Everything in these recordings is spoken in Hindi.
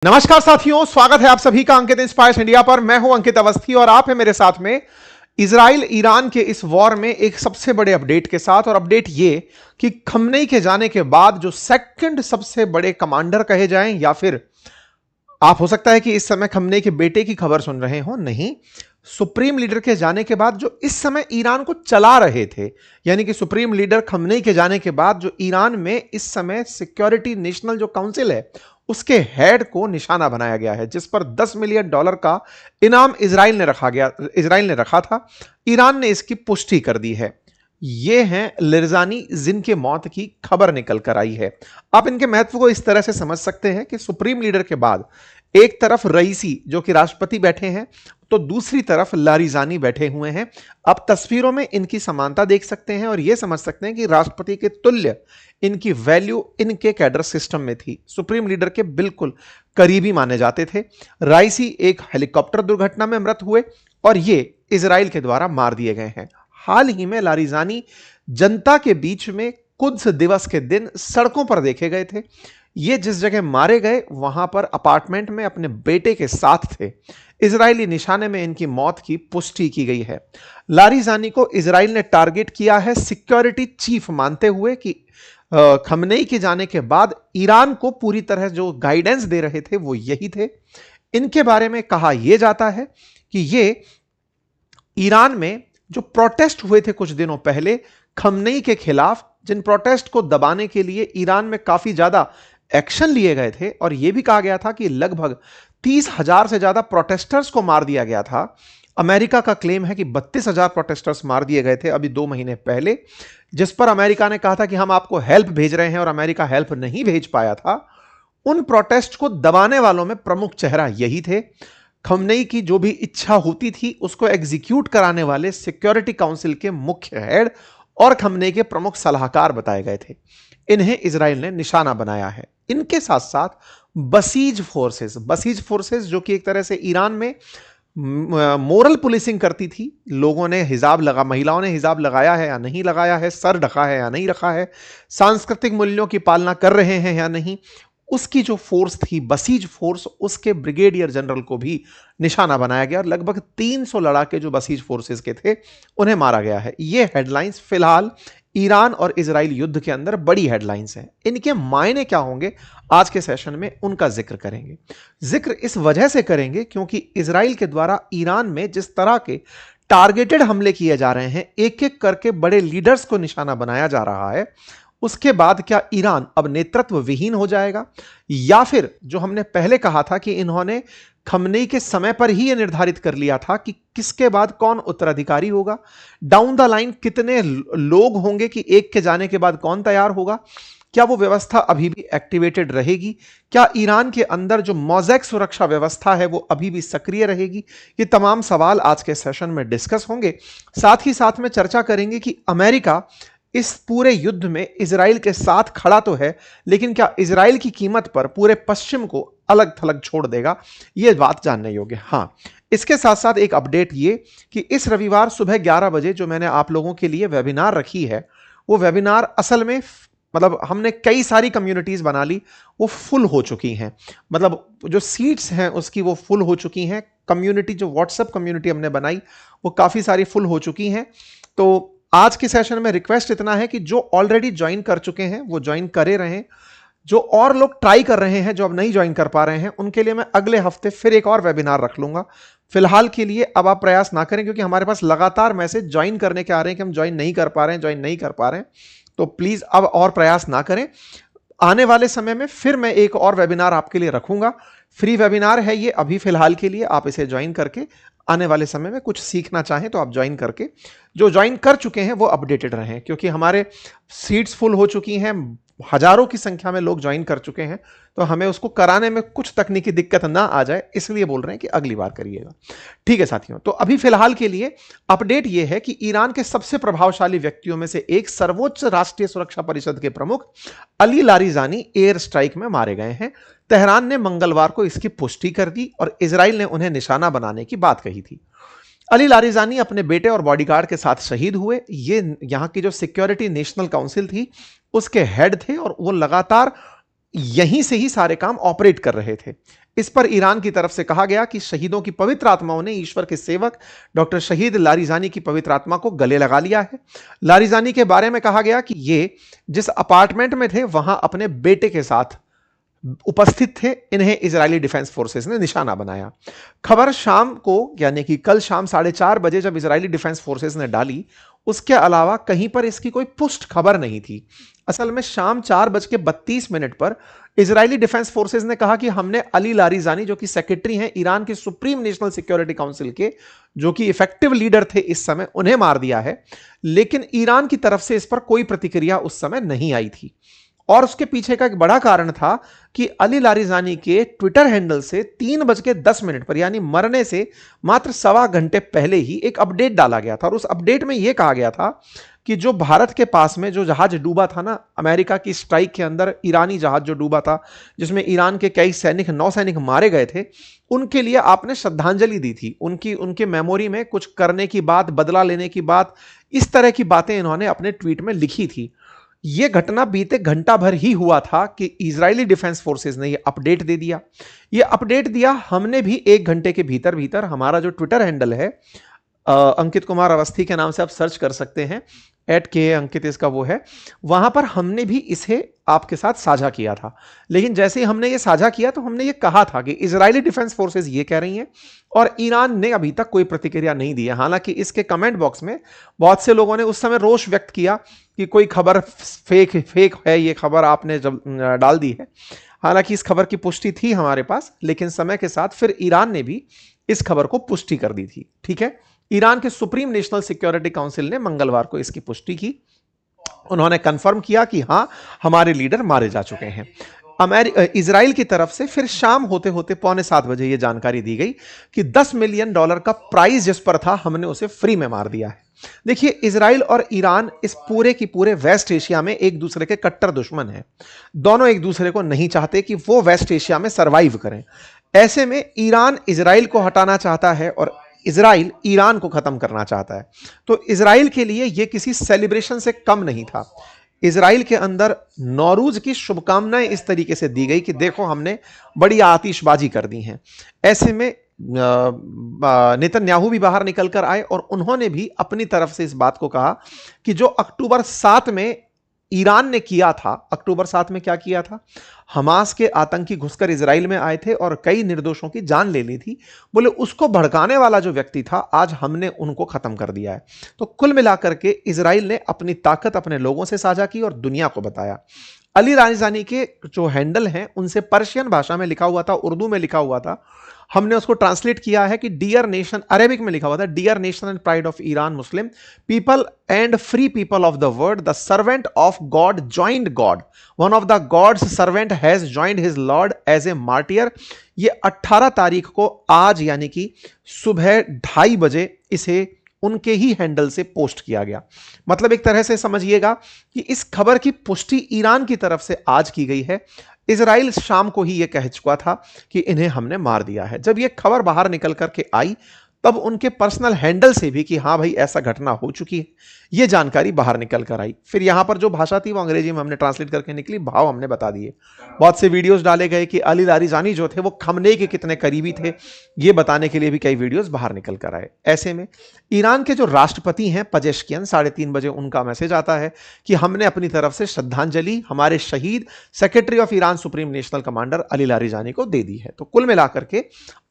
नमस्कार साथियों, स्वागत है आप सभी का अंकित इंस्पायर्स इंडिया पर। मैं हूं अंकित अवस्थी और आप हैं मेरे साथ में इजराइल ईरान के इस वॉर में एक सबसे बड़े अपडेट के साथ। और अपडेट ये कि खमनेई के जाने के बाद जो सेकंड सबसे बड़े कमांडर कहे जाएं, या फिर आप हो सकता है कि इस समय खमनेई के बेटे की खबर सुन रहे हो, नहीं, सुप्रीम लीडर के जाने के बाद जो इस समय ईरान को चला रहे थे, यानी कि सुप्रीम लीडर खमनेई के जाने के बाद जो ईरान में इस समय सिक्योरिटी नेशनल जो काउंसिल है उसके हेड को निशाना बनाया गया है, जिस पर $10 मिलियन का इनाम इजराइल ने रखा था। ईरान ने इसकी पुष्टि कर दी है। ये हैं लिरजानी, जिनके मौत की खबर निकल कर आई है। आप इनके महत्व को इस तरह से समझ सकते हैं कि सुप्रीम लीडर के बाद एक तरफ रईसी जो कि राष्ट्रपति बैठे हैं, तो दूसरी तरफ लारिजानी बैठे हुए हैं। अब तस्वीरों में इनकी समानता देख सकते हैं और यह समझ सकते हैं कि राष्ट्रपति के तुल्य इनकी वैल्यू इनके कैडर सिस्टम में थी। सुप्रीम लीडर के बिल्कुल करीबी माने जाते थे। राइसी एक हेलीकॉप्टर दुर्घटना में मृत हुए और ये इजराइल के द्वारा मार दिए गए हैं। हाल ही में लारिजानी जनता के बीच में कुद्स दिवस के दिन सड़कों पर देखे गए थे। ये जिस जगह मारे गए वहां पर अपार्टमेंट में अपने बेटे के साथ थे। इजरायली निशाने में इनकी मौत की पुष्टि की गई है। लारिजानी को इजराइल ने टारगेट किया है सिक्योरिटी चीफ मानते हुए कि खमनेई के जाने के बाद ईरान को पूरी तरह जो गाइडेंस दे रहे थे वो यही थे। इनके बारे में कहा यह जाता है कि ये ईरान में जो प्रोटेस्ट हुए थे कुछ दिनों पहले खमनेई के खिलाफ, जिन प्रोटेस्ट को दबाने के लिए ईरान में काफी ज्यादा एक्शन लिए गए थे और यह भी कहा गया था कि लगभग 30,000 से ज्यादा प्रोटेस्टर्स को मार दिया गया था। अमेरिका का क्लेम है कि 32,000 प्रोटेस्टर्स मार दिए गए थे अभी 2 महीने पहले, जिस पर अमेरिका ने कहा था कि हम आपको हेल्प भेज रहे हैं और अमेरिका हेल्प नहीं भेज पाया था। उन प्रोटेस्ट को दबाने वालों में प्रमुख चेहरा यही थे। खमनेई की जो भी इच्छा होती थी उसको एग्जीक्यूट कराने वाले सिक्योरिटी काउंसिल के मुख्य हेड और खमनेई के प्रमुख सलाहकार बताए गए थे। इन्हें इजराइल ने निशाना बनाया है। इनके साथ साथ बसीज फोर्सेस जो कि एक तरह से ईरान में मोरल पुलिसिंग करती थी। लोगों ने महिलाओं ने हिजाब लगाया है या नहीं लगाया है, सर ढका है या नहीं रखा है, सांस्कृतिक मूल्यों की पालना कर रहे हैं या नहीं, उसकी जो फोर्स थी बसीज फोर्स, उसके ब्रिगेडियर जनरल को भी निशाना बनाया गया और लगभग 300 लड़ाके जो बसीज फोर्सेस के थे उन्हें मारा गया है। ये हेडलाइंस फिलहाल ईरान और इजराइल युद्ध के अंदर बड़ी हेडलाइंस हैं। इनके मायने क्या होंगे आज के सेशन में उनका जिक्र करेंगे। जिक्र इस वजह से करेंगे क्योंकि इजराइल के द्वारा ईरान में जिस तरह के टारगेटेड हमले किए जा रहे हैं, एक एक करके बड़े लीडर्स को निशाना बनाया जा रहा है, उसके बाद क्या ईरान अब नेतृत्व विहीन हो जाएगा, या फिर जो हमने पहले कहा था कि इन्होंने खमनेई के समय पर ही यह निर्धारित कर लिया था कि किसके बाद कौन उत्तराधिकारी होगा, डाउन द लाइन कितने लोग होंगे कि एक के जाने के बाद कौन तैयार होगा, क्या वो व्यवस्था अभी भी एक्टिवेटेड रहेगी, क्या ईरान के अंदर जो मोज़ेक सुरक्षा व्यवस्था है वो अभी भी सक्रिय रहेगी। ये तमाम सवाल आज के सेशन में डिस्कस होंगे। साथ ही साथ में चर्चा करेंगे कि अमेरिका इस पूरे युद्ध में इजराइल के साथ खड़ा तो है, लेकिन क्या इजराइल की कीमत पर पूरे पश्चिम को अलग थलग छोड़ देगा, यह बात जानने योग्य। हां, इसके साथ साथ एक अपडेट ये कि इस रविवार सुबह 11 बजे जो मैंने आप लोगों के लिए वेबिनार रखी है, वो वेबिनार असल में मतलब हमने कई सारी कम्युनिटीज बना ली, वो फुल हो चुकी हैं। मतलब जो सीट्स हैं उसकी वो फुल हो चुकी हैं। कम्युनिटी जो व्हाट्सएप कम्युनिटी हमने बनाई वो काफी सारी फुल हो चुकी हैं। तो आज के सेशन में रिक्वेस्ट इतना है कि जो ऑलरेडी ज्वाइन कर चुके हैं वो ज्वाइन करे रहें। जो और लोग ट्राई कर रहे हैं, जो अब नहीं ज्वाइन कर पा रहे हैं, उनके लिए मैं अगले हफ्ते फिर एक और वेबिनार रख लूंगा। फिलहाल के लिए अब आप प्रयास ना करें क्योंकि हमारे पास लगातार मैसेज ज्वाइन करने के आ रहे हैं कि हम ज्वाइन नहीं कर पा रहे हैं, तो प्लीज अब और प्रयास ना करें। आने वाले समय में फिर मैं एक और वेबिनार आपके लिए रखूंगा। फ्री वेबिनार है ये अभी फिलहाल के लिए, आप इसे ज्वाइन करके आने वाले समय में कुछ सीखना चाहें तो आप ज्वाइन करके, जो ज्वाइन कर चुके हैं वो अपडेटेड रहें, क्योंकि हमारे सीट्स फुल हो चुकी हैं, हजारों की संख्या में लोग ज्वाइन कर चुके हैं, तो हमें उसको कराने में कुछ तकनीकी दिक्कत ना आ जाए, इसलिए बोल रहे हैं कि अगली बार करिएगा। ठीक है साथियों, तो अभी फिलहाल के लिए अपडेट यह है कि ईरान के सबसे प्रभावशाली व्यक्तियों में से एक, सर्वोच्च राष्ट्रीय सुरक्षा परिषद के प्रमुख अली लारिजानी एयर स्ट्राइक में मारे गए हैं। तेहरान ने मंगलवार को इसकी पुष्टि कर दी और इजराइल ने उन्हें निशाना बनाने की बात कही थी। अली लारिजानी अपने बेटे और बॉडीगार्ड के साथ शहीद हुए। ये यहां की जो सिक्योरिटी नेशनल काउंसिल थी उसके हेड थे और वो लगातार यहीं से ही सारे काम ऑपरेट कर रहे थे। इस पर ईरान की तरफ से कहा गया कि शहीदों की पवित्र आत्माओं ने ईश्वर के सेवक डॉक्टर शहीद लारिजानी की पवित्र आत्मा को गले लगा लिया है। लारिजानी के बारे में कहा गया कि ये जिस अपार्टमेंट में थे वहां अपने बेटे के साथ उपस्थित थे, इन्हें इजरायली डिफेंस फोर्सेस ने निशाना बनाया। खबर शाम को यानी कि कल शाम 4:30 बजे जब इजरायली डिफेंस फोर्सेस ने डाली, उसके अलावा कहीं पर इसकी कोई पुष्ट खबर नहीं थी। असल में शाम 4:32 पर इजरायली डिफेंस फोर्सेस ने कहा कि हमने अली लारिजानी, जो कि सेक्रेटरी हैं ईरान के सुप्रीम नेशनल सिक्योरिटी काउंसिल के, जो कि इफेक्टिव लीडर थे इस समय, उन्हें मार दिया है। लेकिन ईरान की तरफ से इस पर कोई प्रतिक्रिया उस समय नहीं आई थी। और उसके पीछे का एक बड़ा कारण था कि अली लारिजानी के ट्विटर हैंडल से 3:10 पर यानी मरने से मात्र सवा घंटे पहले ही एक अपडेट डाला गया था। और उस अपडेट में यह कहा गया था कि जो भारत के पास में जो जहाज डूबा था ना, अमेरिका की स्ट्राइक के अंदर ईरानी जहाज जो डूबा था, जिसमें ईरान के कई सैनिक, 9 सैनिक मारे गए थे, उनके लिए आपने श्रद्धांजलि दी थी। उनके मेमोरी में कुछ करने की बात, बदला लेने की बात, इस तरह की बातें इन्होंने अपने ट्वीट में लिखी थी। यह घटना बीते घंटा भर ही हुआ था कि इजरायली डिफेंस फोर्सेस ने यह अपडेट दे दिया। यह अपडेट दिया हमने भी 1 घंटे के भीतर भीतर, हमारा जो ट्विटर हैंडल है अंकित कुमार अवस्थी के नाम से आप सर्च कर सकते हैं, @KA_अंकित इसका वो है, वहां पर हमने भी इसे आपके साथ साझा किया था। लेकिन जैसे ही हमने ये साझा किया तो हमने ये कहा था कि इजरायली डिफेंस फोर्सेस ये कह रही हैं और ईरान ने अभी तक कोई प्रतिक्रिया नहीं दी है। हालांकि इसके कमेंट बॉक्स में बहुत से लोगों ने उस समय रोष व्यक्त किया कि कोई खबर फेक है, ये खबर आपने जब डाल दी है। हालांकि इस खबर की पुष्टि थी हमारे पास, लेकिन समय के साथ फिर ईरान ने भी इस खबर को पुष्टि कर दी थी। ठीक है, ईरान के सुप्रीम नेशनल सिक्योरिटी काउंसिल ने मंगलवार को इसकी पुष्टि की। उन्होंने कंफर्म किया कि हां, हमारे लीडर मारे जा चुके हैं। इजराइल की तरफ से फिर शाम होते होते 6:45 बजे यह जानकारी दी गई कि $10 मिलियन का प्राइस जिस पर था, हमने उसे फ्री में मार दिया है। देखिए, इजराइल और ईरान इस पूरे की पूरे वेस्ट एशिया में एक दूसरे के कट्टर दुश्मन हैं। दोनों एक दूसरे को नहीं चाहते कि वो वेस्ट एशिया में सरवाइव करें। ऐसे में ईरान इजराइल को हटाना चाहता है और इजराइल ईरान को खत्म करना चाहता है। तो इजराइल के लिए यह किसी सेलिब्रेशन से कम नहीं था। इजराइल के अंदर नौरूज की शुभकामनाएं इस तरीके से दी गई कि देखो, हमने बड़ी आतिशबाजी कर दी है। ऐसे में नेतन्याहू भी बाहर निकल कर आए और उन्होंने भी अपनी तरफ से इस बात को कहा कि जो अक्टूबर 7 में ईरान ने किया था, अक्टूबर 7 में क्या किया था, हमास के आतंकी घुसकर इजराइल में आए थे और कई निर्दोषों की जान ले ली थी। बोले उसको भड़काने वाला जो व्यक्ति था, आज हमने उनको खत्म कर दिया है। तो कुल मिलाकर के इजराइल ने अपनी ताकत अपने लोगों से साझा की और दुनिया को बताया। अली लारिजानी के जो हैंडल हैं, उनसे पर्शियन भाषा में लिखा हुआ था, उर्दू में लिखा हुआ था, हमने उसको ट्रांसलेट किया है कि डियर नेशन, अरेबिक में लिखा हुआ था, dear nation and pride of Iran Muslim people and free people of the world, the servant of God joined God, one of the God's servant has joined his lord as a martyr. ये 18 तारीख को आज यानी कि सुबह 2:30 बजे इसे उनके ही हैंडल से पोस्ट किया गया। मतलब एक तरह से समझिएगा कि इस खबर की पुष्टि ईरान की तरफ से आज की गई है। इजराइल शाम को ही यह कह चुका था कि इन्हें हमने मार दिया है। जब यह खबर बाहर निकल करके आई, तब उनके पर्सनल हैंडल से भी कि हां भाई, ऐसा घटना हो चुकी है, यह जानकारी बाहर निकल कर आई। फिर यहां पर जो भाषा थी वो अंग्रेजी में हमने ट्रांसलेट करके निकली, भाव हमने बता दिए। बहुत से वीडियोस डाले गए कि अली लारिजानी जो थे वो खमने के कितने करीबी थे, ये बताने के लिए भी कई वीडियोस बाहर निकल कर आए। ऐसे में ईरान के जो राष्ट्रपति हैं पेजेश्कियन, 3:30 बजे उनका मैसेज आता है कि हमने अपनी तरफ से श्रद्धांजलि हमारे शहीद secretary of Iran supreme national commander Ali Larijani को दे दी है। तो कुल मिलाकर के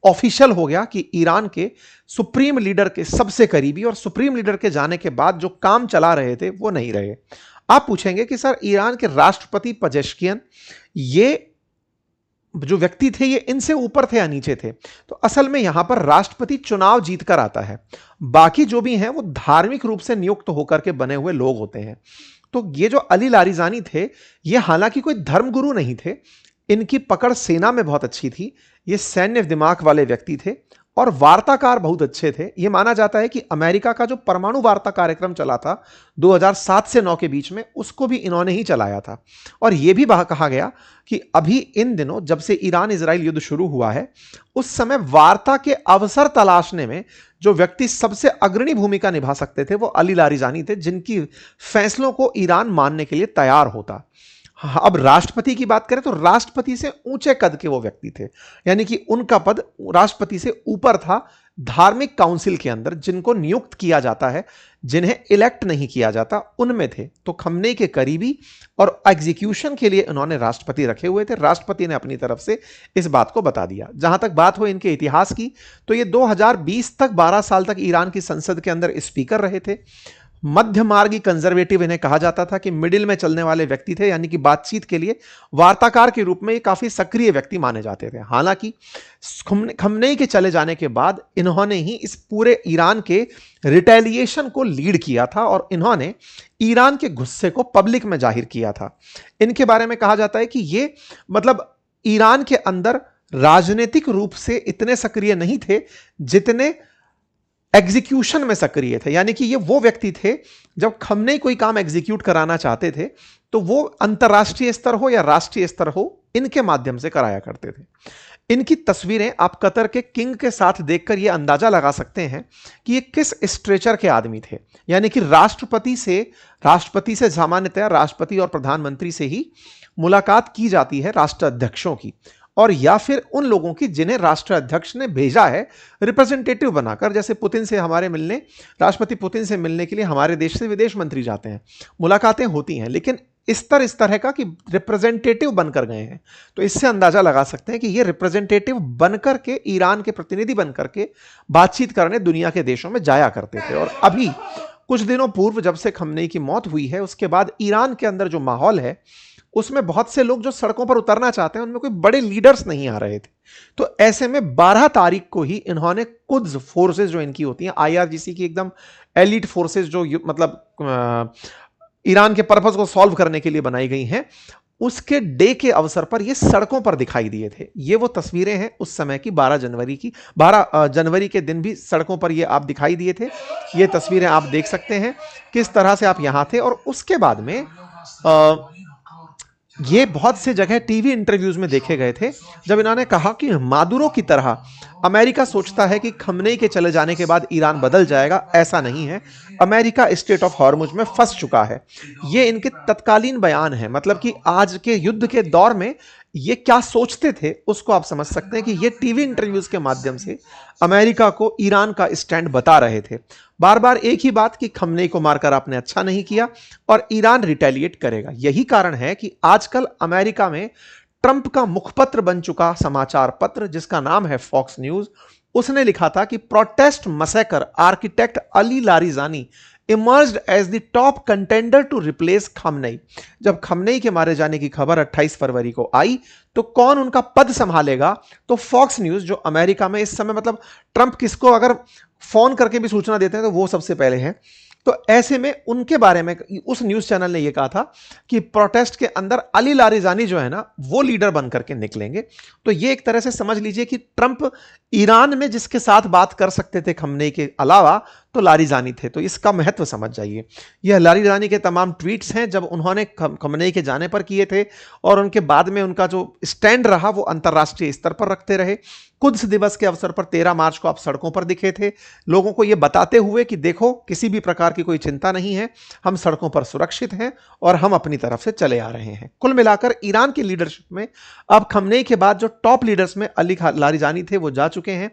ऑफिशियल हो गया कि ईरान के सुप्रीम लीडर के सबसे करीबी और सुप्रीम लीडर के जाने के बाद जो काम चला रहे थे वो नहीं रहे। आप पूछेंगे कि सर, ईरान के राष्ट्रपति पेजेश्कियन ये जो व्यक्ति थे, ये इनसे ऊपर थे या नीचे थे? तो असल में यहां पर राष्ट्रपति चुनाव जीतकर आता है, बाकी जो भी हैं वो धार्मिक रूप से नियुक्त होकर के बने हुए लोग होते हैं। तो ये जो अली लारिजानी थे, ये हालांकि कोई धर्मगुरु नहीं थे, इनकी पकड़ सेना में बहुत अच्छी थी, ये सैन्य दिमाग वाले व्यक्ति थे और वार्ताकार बहुत अच्छे थे। यह माना जाता है कि अमेरिका का जो परमाणु वार्ता कार्यक्रम चला था 2007 से 9 के बीच में, उसको भी इन्होंने ही चलाया था। और यह भी कहा गया कि अभी इन दिनों जब से ईरान इजराइल युद्ध शुरू हुआ है, उस समय वार्ता के अवसर तलाशने में जो व्यक्ति सबसे अग्रणी भूमिका निभा सकते थे वो अली लारिजानी थे, जिनकी फैसलों को ईरान मानने के लिए तैयार होता। हाँ, अब राष्ट्रपति की बात करें तो राष्ट्रपति से ऊंचे कद के वो व्यक्ति थे, यानी कि उनका पद राष्ट्रपति से ऊपर था। धार्मिक काउंसिल के अंदर जिनको नियुक्त किया जाता है, जिन्हें इलेक्ट नहीं किया जाता, उनमें थे। तो खमनेई के करीबी और एग्जीक्यूशन के लिए उन्होंने राष्ट्रपति रखे हुए थे। राष्ट्रपति ने अपनी तरफ से इस बात को बता दिया। जहां तक बात हो इनके इतिहास की, तो ये 2020 तक 12 साल तक ईरान की संसद के अंदर स्पीकर रहे थे। मध्य मार्गी कंजर्वेटिव इन्हें कहा जाता था, कि मिडिल में चलने वाले व्यक्ति थे, यानी कि बातचीत के लिए वार्ताकार के रूप में ये काफी सक्रिय व्यक्ति माने जाते थे। हालांकि खमनेई के चले जाने के बाद इन्होंने ही इस पूरे ईरान के रिटेलिएशन को लीड किया था और इन्होंने ईरान के गुस्से को पब्लिक में जाहिर किया था। इनके बारे में कहा जाता है कि ये मतलब ईरान के अंदर राजनीतिक रूप से इतने सक्रिय नहीं थे जितने एग्जीक्यूशन में सक्रिय थे। यानी कि ये वो व्यक्ति थे, जब खमनेई कोई काम एग्जीक्यूट कराना चाहते थे तो वो अंतरराष्ट्रीय स्तर हो या राष्ट्रीय स्तर हो, इनके माध्यम से कराया करते थे। इनकी तस्वीरें आप कतर के किंग के साथ देखकर यह अंदाजा लगा सकते हैं कि ये किस स्ट्रेचर के आदमी थे। यानी कि राष्ट्रपति से सामान्यतया राष्ट्रपति और प्रधानमंत्री से ही मुलाकात की जाती है, राष्ट्राध्यक्षों की, और या फिर उन लोगों की जिन्हें राष्ट्राध्यक्ष ने भेजा है रिप्रेजेंटेटिव बनाकर। जैसे पुतिन से हमारे मिलने, राष्ट्रपति पुतिन से मिलने के लिए हमारे देश से विदेश मंत्री जाते हैं, मुलाकातें होती हैं, लेकिन इस तरह का कि रिप्रेजेंटेटिव बनकर गए हैं। तो इससे अंदाजा लगा सकते हैं कि ये रिप्रेजेंटेटिव बनकर के, ईरान के प्रतिनिधि बनकर के बातचीत करने दुनिया के देशों में जाया करते थे। और अभी कुछ दिनों पूर्व जब से खमनेई की मौत हुई है, उसके बाद ईरान के अंदर जो माहौल है उसमें बहुत से लोग जो सड़कों पर उतरना चाहते हैं, उनमें कोई बड़े लीडर्स नहीं आ रहे थे। तो ऐसे में 12 तारीख को ही इन्होंने कुद्स फोर्सेस जो इनकी होती हैं, आईआरजीसी की एकदम एलिट फोर्सेस जो मतलब ईरान के पर्पस को सॉल्व करने के लिए बनाई गई हैं, उसके डे के अवसर पर ये सड़कों पर दिखाई दिए थे। ये वो तस्वीरें हैं उस समय की, 12 जनवरी के दिन भी सड़कों पर ये आप दिखाई दिए थे। ये तस्वीरें आप देख सकते हैं किस तरह से आप यहां थे। और उसके बाद में ये बहुत से जगह टीवी इंटरव्यूज में देखे गए थे, जब इन्होंने कहा कि मादुरो की तरह अमेरिका सोचता है कि खमनेई के चले जाने के बाद ईरान बदल जाएगा। ऐसा नहीं है, अमेरिका स्टेट ऑफ हॉर्मुज में फंस चुका है। ये इनके तत्कालीन बयान है, मतलब कि आज के युद्ध के दौर में ये क्या सोचते थे उसको आप समझ सकते हैं कि ये टीवी इंटरव्यूज के माध्यम से अमेरिका को ईरान का स्टैंड बता रहे थे। बार बार एक ही बात कि खमनेई को मारकर आपने अच्छा नहीं किया और ईरान रिटेलिएट करेगा। यही कारण है कि आजकल अमेरिका में ट्रंप का मुखपत्र बन चुका समाचार पत्र, जिसका नाम है फॉक्स न्यूज, उसने लिखा था कि protest massacre architect Ali Larijani emerged as the top contender to replace Khamenei. जब खमनेई के मारे जाने की खबर 28 फरवरी को आई तो कौन उनका पद संभालेगा, तो फॉक्स न्यूज जो अमेरिका में इस समय मतलब ट्रंप किसको अगर फोन करके भी सूचना देते हैं तो वो सबसे पहले हैं। तो ऐसे में उनके बारे में उस न्यूज चैनल ने यह कहा था कि प्रोटेस्ट के अंदर अली लारिजानी जो है ना, वो लीडर बन करके निकलेंगे। तो ये एक तरह से समझ लीजिए कि ट्रंप ईरान में जिसके साथ बात कर सकते थे खमनेई के अलावा, तो लारिजानी थे। तो इसका महत्व समझ जाइए। यह लारिजानी के तमाम ट्वीट्स हैं जब उन्होंने खमनेई के जाने पर किए थे, और उनके बाद में उनका जो स्टैंड रहा वो अंतर्राष्ट्रीय स्तर पर रखते रहे। कुद्स दिवस के अवसर पर 13 मार्च को आप सड़कों पर दिखे थे, लोगों को यह बताते हुए कि देखो किसी भी प्रकार की कोई चिंता नहीं है, हम सड़कों पर सुरक्षित हैं और हम अपनी तरफ से चले आ रहे हैं। कुल मिलाकर ईरान की लीडरशिप में अब खमनेई के बाद जो टॉप लीडर्स में अली लारिजानी थे वो जा चुके हैं,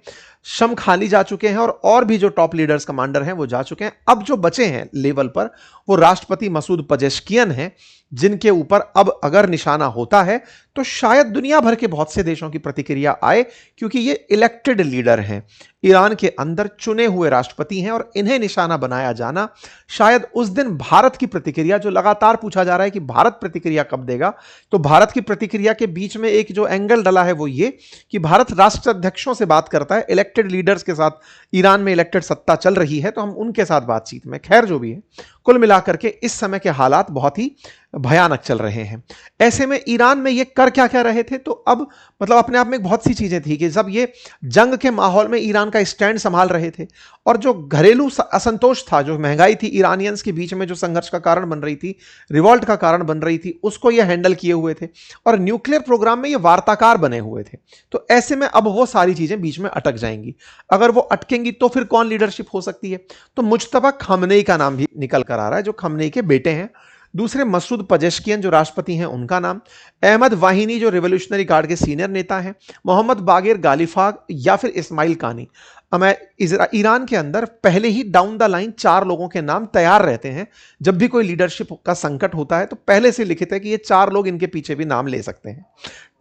शमखानी जा चुके हैं, और भी जो टॉप लीडर्स कमांडर हैं वो जा चुके हैं। अब जो बचे हैं लेवल पर वो राष्ट्रपति मसूद पेजेश्कियन हैं, जिनके ऊपर अब अगर निशाना होता है तो शायद दुनिया भर के बहुत से देशों की प्रतिक्रिया आए, क्योंकि ये इलेक्टेड लीडर हैं, ईरान के अंदर चुने हुए राष्ट्रपति हैं, और इन्हें निशाना बनाया जाना शायद उस दिन भारत की प्रतिक्रिया, जो लगातार पूछा जा रहा है कि भारत प्रतिक्रिया कब देगा, तो भारत की प्रतिक्रिया के बीच में एक जो एंगल डला है वो ये कि भारत राष्ट्राध्यक्षों से बात करता है, इलेक्टेड लीडर्स के साथ ईरान में इलेक्टेड सत्ता चल रही है तो हम उनके साथ बातचीत में। खैर जो भी है, कुल मिलाकर के इस समय के हालात बहुत ही भयानक चल रहे हैं। ऐसे में ईरान में ये कर क्या क्या रहे थे, तो अब मतलब अपने आप में बहुत सी चीजें थी कि जब ये जंग के माहौल में ईरान का स्टैंड संभाल रहे थे, और जो घरेलू असंतोष था, जो महंगाई थी ईरानियंस के बीच में, जो संघर्ष का कारण बन रही थी, रिवॉल्ट का कारण बन रही थी, उसको ये हैंडल किए हुए थे, और न्यूक्लियर प्रोग्राम में ये वार्ताकार बने हुए थे। तो ऐसे में अब वो सारी चीजें बीच में अटक जाएंगी। अगर वो अटकेंगी तो फिर कौन लीडरशिप हो सकती है, तो मुज्तबा खमनेई का नाम भी निकल कर आ रहा है, जो खमनेई के बेटे हैं, दूसरे मसूद पजेश्कियन जो राष्ट्रपति हैं उनका नाम, अहमद वाहिनी जो रिवोल्यूशनरी गार्ड के सीनियर नेता हैं, मोहम्मद बागिर गालिफाग या फिर इस्माइल कानी। ईरान के अंदर पहले ही डाउन द लाइन 4 लोगों के नाम तैयार रहते हैं। जब भी कोई लीडरशिप का संकट होता है तो पहले से लिखित है कि ये 4 लोग इनके पीछे भी नाम ले सकते हैं।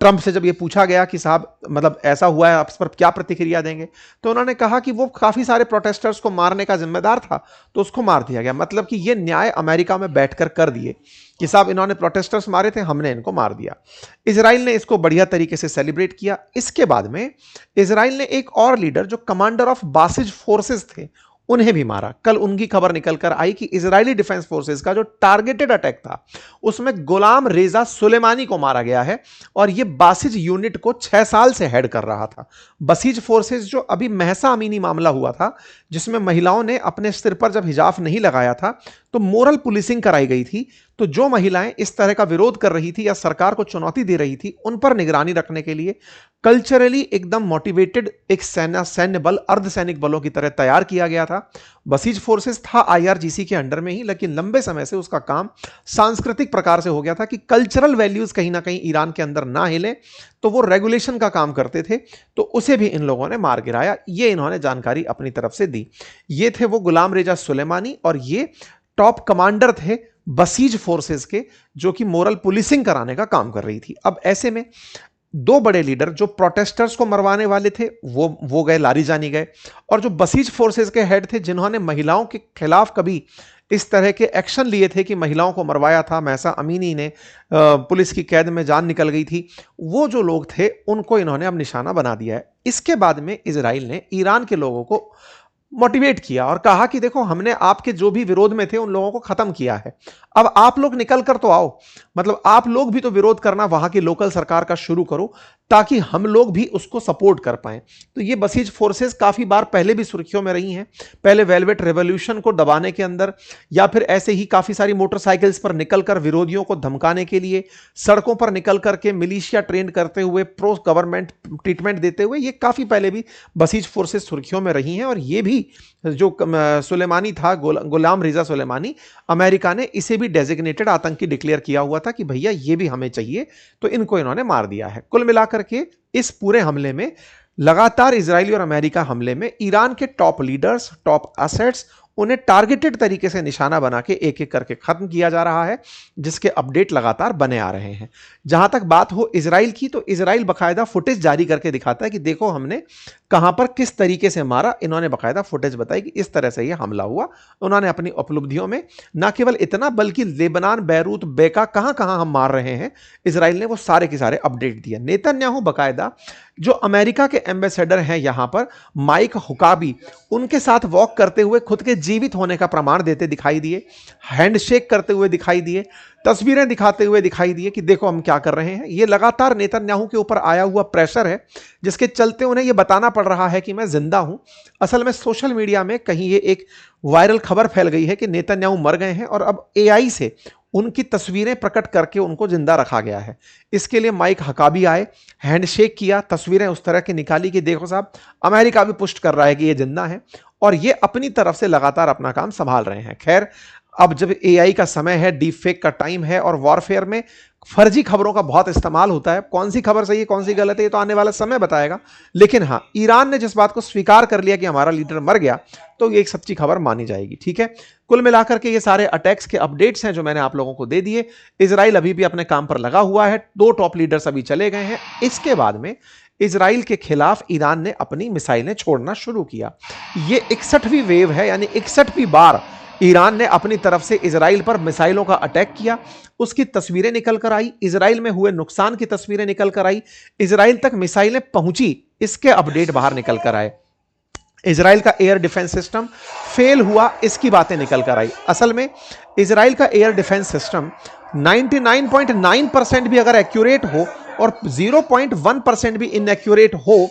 ट्रंप से जब ये पूछा गया कि साहब मतलब ऐसा हुआ है, आप इस पर क्या प्रतिक्रिया देंगे, तो उन्होंने कहा कि वो काफी सारे प्रोटेस्टर्स को मारने का जिम्मेदार था तो उसको मार दिया गया। मतलब कि ये न्याय अमेरिका में बैठकर कर दिए कि साहब इन्होंने प्रोटेस्टर्स मारे थे, हमने इनको मार दिया। इजराइल ने इसको बढ़िया तरीके से सेलिब्रेट किया। इसके बाद में इजराइल ने एक और लीडर जो कमांडर ऑफ बासिज फोर्सेस थे उन्हें भी मारा। कल उनकी खबर निकल कर आई कि इजरायली डिफेंस फोर्सेस का जो टारगेटेड अटैक था उसमें गुलाम रेजा सुलेमानी को मारा गया है और यह बासिज यूनिट को 6 साल से हेड कर रहा था। बसीज फोर्सेस जो अभी महसा अमीनी मामला हुआ था जिसमें महिलाओं ने अपने सिर पर जब हिजाब नहीं लगाया था तो मोरल पुलिसिंग कराई गई थी। तो जो महिलाएं इस तरह का विरोध कर रही थी या सरकार को चुनौती दे रही थी उन पर निगरानी रखने के लिए कल्चरली एकदम मोटिवेटेड एक सैन्य बल अर्धसैनिक बलों की तरह तैयार किया गया था। बसीज फोर्सेस था आईआरजीसी के अंडर में ही, लेकिन लंबे समय से उसका काम सांस्कृतिक प्रकार से हो गया था कि कल्चरल वैल्यूज कहीं ना कहीं ईरान के अंदर ना हिले, तो वो रेगुलेशन का काम करते थे। तो उसे भी इन लोगों ने मार गिराया। ये इन्होंने जानकारी अपनी तरफ से दी। ये थे वो गुलाम रेजा सुलेमानी और ये टॉप कमांडर थे बसीज फोर्सेस के, जो कि मोरल पुलिसिंग कराने का काम कर रही थी। अब ऐसे में 2 बड़े लीडर जो प्रोटेस्टर्स को मरवाने वाले थे वो गए, लारीजानी गए, और जो बसीज फोर्सेस के हेड थे जिन्होंने महिलाओं के खिलाफ कभी इस तरह के एक्शन लिए थे कि महिलाओं को मरवाया था, महसा अमीनी ने पुलिस की कैद में जान निकल गई थी, वो जो लोग थे उनको इन्होंने अब निशाना बना दिया है। इसके बाद में इजराइल ने ईरान के लोगों को मोटिवेट किया और कहा कि देखो हमने आपके जो भी विरोध में थे उन लोगों को खत्म किया है, अब आप लोग निकल कर तो आओ, मतलब आप लोग भी तो विरोध करना वहां की लोकल सरकार का शुरू करो ताकि हम लोग भी उसको सपोर्ट कर पाएं। तो ये बसीज फोर्सेस काफी बार पहले भी सुर्खियों में रही हैं, पहले वेलवेट रेवोल्यूशन को दबाने के अंदर, या फिर ऐसे ही काफी सारी मोटरसाइकिल्स पर निकलकर विरोधियों को धमकाने के लिए, सड़कों पर निकल करके मिलिशिया ट्रेन करते हुए, प्रो गवर्नमेंट ट्रीटमेंट देते हुए, ये काफी पहले भी बसीज फोर्सेस सुर्खियों में रही हैं। और ये भी जो सुलेमानी था, गुलाम रेजा सुलेमानी, अमेरिका ने इसे भी डेजिग्नेटेड आतंकी डिक्लेयर किया हुआ था कि भैया ये भी हमें चाहिए, तो इनको इन्होंने मार दिया है। कुल मिलाकर के इस पूरे हमले में, लगातार इजरायली और अमेरिका हमले में, ईरान के टॉप लीडर्स, टॉप एसेट्स, उन्हें टारगेटेड तरीके से निशाना बना के एक एक करके खत्म किया जा रहा है, जिसके अपडेट लगातार बने आ रहे हैं। जहां तक बात हो इजराइल की, तो इजराइल बकायदा फुटेज जारी करके दिखाता है कि देखो हमने कहां पर किस तरीके से मारा। इन्होंने बकायदा फुटेज बताई कि इस तरह से यह हमला हुआ। उन्होंने अपनी उपलब्धियों में न केवल इतना बल्कि लेबनान, बैरूत, बेका, कहां कहां हम मार रहे हैं, इजराइल ने वो सारे के सारे अपडेट दिए। नेतन्याहू बकायदा जो अमेरिका के एम्बेसडर हैं यहां पर, माइक हुकाबी, उनके साथ वॉक करते हुए खुद के जीवित होने का प्रमाण देते दिखाई दिए, हैंडशेक करते हुए दिखाई दिए, तस्वीरें दिखाते हुए दिखाई दिए कि देखो हम क्या कर रहे हैं। ये लगातार नेतन्याहू के ऊपर आया हुआ प्रेशर है जिसके चलते उन्हें यह बताना पड़ रहा है कि मैं जिंदा हूं। असल में सोशल मीडिया में कहीं ये एक वायरल खबर फैल गई है कि नेतन्याहू मर गए हैं और अब एआई से उनकी तस्वीरें प्रकट करके उनको जिंदा रखा गया है। इसके लिए माइक हकाबी आए, हैंडशेक किया, तस्वीरें उस तरह की निकाली कि देखो साहब अमेरिका भी पुष्ट कर रहा है कि ये जिंदा है, और ये अपनी तरफ से लगातार अपना काम संभाल रहे हैं। खैर, अब जब एआई का समय है, डीप फेक का टाइम है और वॉरफेयर में फर्जी खबरों का बहुत इस्तेमाल होता है, कौन सी खबर सही है कौन सी गलत है ये तो आने वाला समय बताएगा। लेकिन हाँ, ईरान ने जिस बात को स्वीकार कर लिया कि हमारा लीडर मर गया, तो ये एक सच्ची खबर मानी जाएगी। ठीक है, कुल मिलाकर के ये सारे अटैक्स के अपडेट्स हैं जो मैंने आप लोगों को दे दिए। इजराइल अभी भी अपने काम पर लगा हुआ है, 2 टॉप लीडर्स अभी चले गए हैं। इसके बाद में इजराइल के खिलाफ ईरान ने अपनी मिसाइलें छोड़ना शुरू किया। ये 61वीं वेव है, यानी 61वीं बार ईरान ने अपनी तरफ से इजराइल पर मिसाइलों का अटैक किया। उसकी तस्वीरें निकल कर आई, इजराइल में हुए नुकसान की तस्वीरें निकल कर आई, इजराइल तक मिसाइलें पहुंची, इसके अपडेट बाहर निकल कर आए। इजराइल का एयर डिफेंस सिस्टम फेल हुआ, इसकी बातें निकल कर आई। असल में इजराइल का एयर डिफेंस सिस्टम 99.9% भी अगर एक्यूरेट हो और 0.1% भी इनएक्यूरेट हो,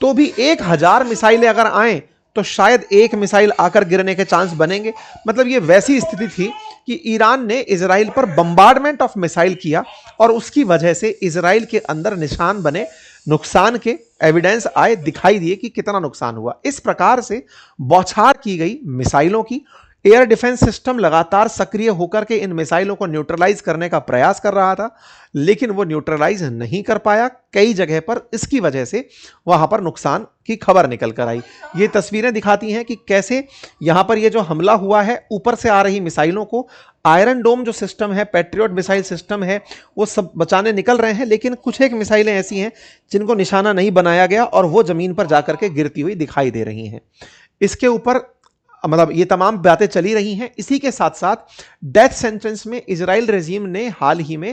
तो भी 1000 मिसाइलें अगर आए तो शायद एक मिसाइल आकर गिरने के चांस बनेंगे। मतलब ये वैसी स्थिति थी कि ईरान ने इजराइल पर बम्बार्डमेंट ऑफ मिसाइल किया और उसकी वजह से इजराइल के अंदर निशान बने, नुकसान के एविडेंस आए, दिखाई दिए कि कितना नुकसान हुआ। इस प्रकार से बौछार की गई मिसाइलों की, एयर डिफेंस सिस्टम लगातार सक्रिय होकर के इन मिसाइलों को न्यूट्रलाइज करने का प्रयास कर रहा था, लेकिन वो न्यूट्रलाइज नहीं कर पाया। कई जगह पर इसकी वजह से वहां पर नुकसान की खबर निकल कर आई। ये तस्वीरें दिखाती हैं कि कैसे यहां पर ये जो हमला हुआ है, ऊपर से आ रही मिसाइलों को आयरन डोम जो सिस्टम है, पैट्रियट मिसाइल सिस्टम है, वो सब बचाने निकल रहे हैं, लेकिन कुछ एक मिसाइलें ऐसी हैं जिनको निशाना नहीं बनाया गया और वो जमीन पर जाकर के गिरती हुई दिखाई दे रही हैं। इसके ऊपर मतलब ये तमाम बातें चली रही हैं। इसी के साथ साथ डेथ सेंटेंस में इजराइल रेजिम ने हाल ही में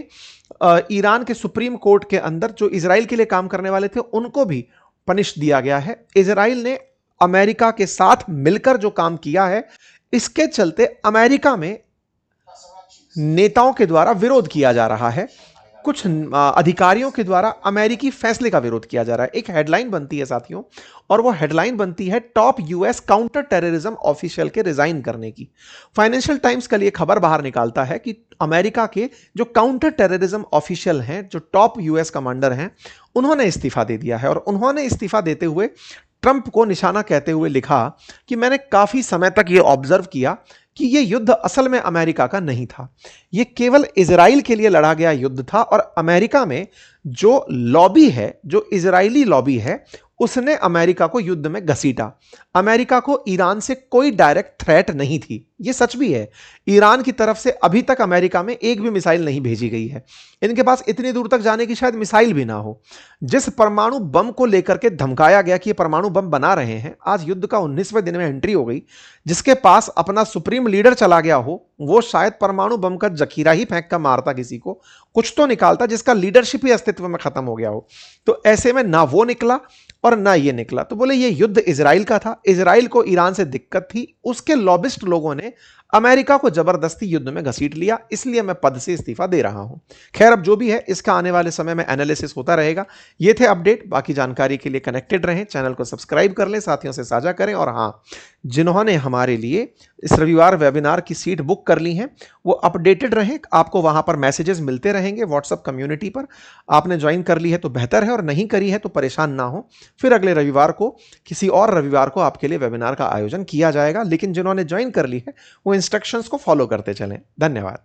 ईरान के सुप्रीम कोर्ट के अंदर जो इजराइल के लिए काम करने वाले थे उनको भी पनिश दिया गया है। इजराइल ने अमेरिका के साथ मिलकर जो काम किया है, इसके चलते अमेरिका में नेताओं के द्वारा विरोध किया जा रहा है, कुछ अधिकारियों के द्वारा अमेरिकी फैसले का विरोध किया जा रहा है। एक हेडलाइन बनती है साथियों, और वो हेडलाइन बनती है top US counter terrorism official के रिजाइन करने की। फाइनेंशियल टाइम्स कल ये खबर बाहर निकालता है कि अमेरिका के जो काउंटर टेररिज्म ऑफिशियल हैं, जो टॉप यूएस कमांडर हैं, उन्होंने इस्तीफा दे दिया है। और उन्होंने इस्तीफा देते हुए ट्रंप को निशाना कहते हुए लिखा कि मैंने काफी समय तक ये ऑब्जर्व किया कि ये युद्ध असल में अमेरिका का नहीं था, ये केवल इजराइल के लिए लड़ा गया युद्ध था। और अमेरिका में जो लॉबी है, जो इजरायली लॉबी है, उसने अमेरिका को युद्ध में घसीटा। अमेरिका को ईरान से कोई डायरेक्ट थ्रेट नहीं थी, ये सच भी है। ईरान की तरफ से अभी तक अमेरिका में एक भी मिसाइल नहीं भेजी गई है। इनके पास इतनी दूर तक जाने की शायद मिसाइल भी ना हो। जिस परमाणु बम को लेकर के धमकाया गया कि ये परमाणु बम बना रहे हैं, आज युद्ध का 19वें दिन में एंट्री हो गई। जिसके पास अपना सुप्रीम लीडर चला गया हो, वो शायद परमाणु बम का जखीरा ही फेंक कर मारता किसी को, कुछ तो निकालता जिसका लीडरशिप ही अस्तित्व में खत्म हो गया हो। तो ऐसे में ना वो निकला और ना ये निकला। तो बोले ये युद्ध इजराइल का था, इजराइल को ईरान से दिक्कत थी, उसके लॉबिस्ट लोगों ने अमेरिका को जबरदस्ती युद्ध में घसीट लिया, इसलिए मैं पद से इस्तीफा दे रहा हूं। खैर, अब जो भी है इसका आने वाले समय में एनालिसिस होता रहेगा। ये थे अपडेट। बाकी जानकारी के लिए कनेक्टेड रहें, चैनल को सब्सक्राइब कर लें, साथियों से साझा करें। और हाँ, जिन्होंने हमारे लिए इस रविवार वेबिनार की सीट बुक कर ली हैं, वो अपडेटेड रहें। आपको वहां पर मैसेजेस मिलते रहेंगे व्हाट्सएप कम्युनिटी पर। आपने ज्वाइन कर ली है तो बेहतर है, और नहीं करी है तो परेशान ना हो। फिर अगले रविवार को, किसी और रविवार को आपके लिए वेबिनार का आयोजन किया जाएगा। लेकिन जिन्होंने ज्वाइन कर ली है वो इंस्ट्रक्शंस को फॉलो करते चलें। धन्यवाद।